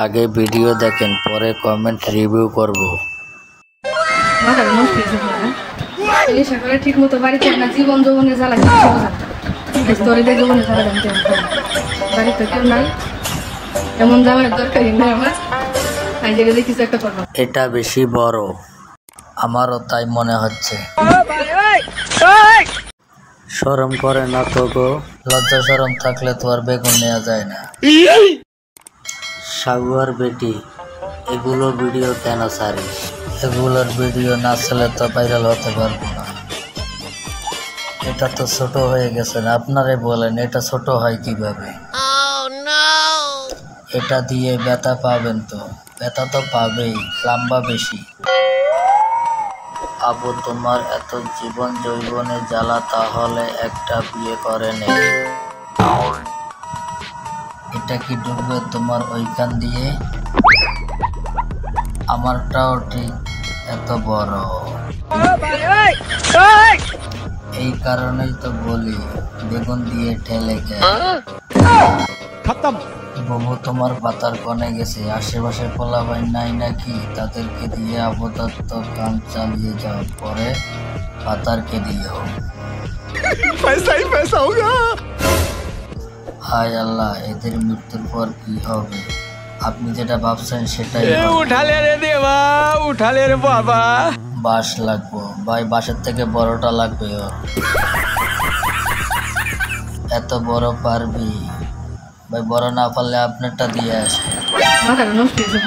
আগে ভিডিও দেখেন, পরে কমেন্ট রিভিউ করব। ঠিক মতো বাড়িতে না, জীবন যৌবনে জ্বালা জীবনে জ্বালা বাড়িতে কেউ নাই, এমন জামাই দরকারই না আমার। কিছু একটা করবো, এটা বেশি বড়, আমারও তাই মনে হচ্ছে। শরম করে না তো গো? লজ্জা শরম থাকলে তো আর বেগুন নেওয়া যায় না। সাগুয়ার বেটি, এগুলো ভিডিও কেন ছাড়িস? এগুলোর ভিডিও না ছাড়লে তো ভাইরাল হতে পারবো না। এটা তো ছোট হয়ে গেছে না, আপনারাই বলেন এটা ছোট হয় কিভাবে? এটা দিয়ে ব্যথা পাবেন তো? ব্যথা তো পাবেই, লম্বা বেশি। আবু তোমার এত জীবন যৌবনে জ্বালা, তাহলে একটা বিয়ে করে নে। এটা কি ঢুকবে তোমার ওইখান দিয়ে? আমারটাও ঠিক এত বড়। এই কারণেই তো বলি বেগুন দিয়ে ঠেলে গে। বাবু তোমার পাতার কনে গেছে, আশেপাশে পোলাপাইন নাই নাকি? তাদেরকে দিয়ে আপাতত কাম চালিয়ে যাও, পরে পাতারকে দিও। হায় আল্লাহ, এদের মৃত্যুর পর কি হবে? আপনি যেটা ভাবছেন সেটাই। উঠালে রে দেবা, উঠালে রে বাবা। বাঁশ লাগবো ভাই, বাঁশের থেকে বড়টা লাগবে ওর। এত বড় পারবি ভাই? বড় না পারলে আপনারটা দিয়ে আসে। মাথা নষ্ট হয়েছে।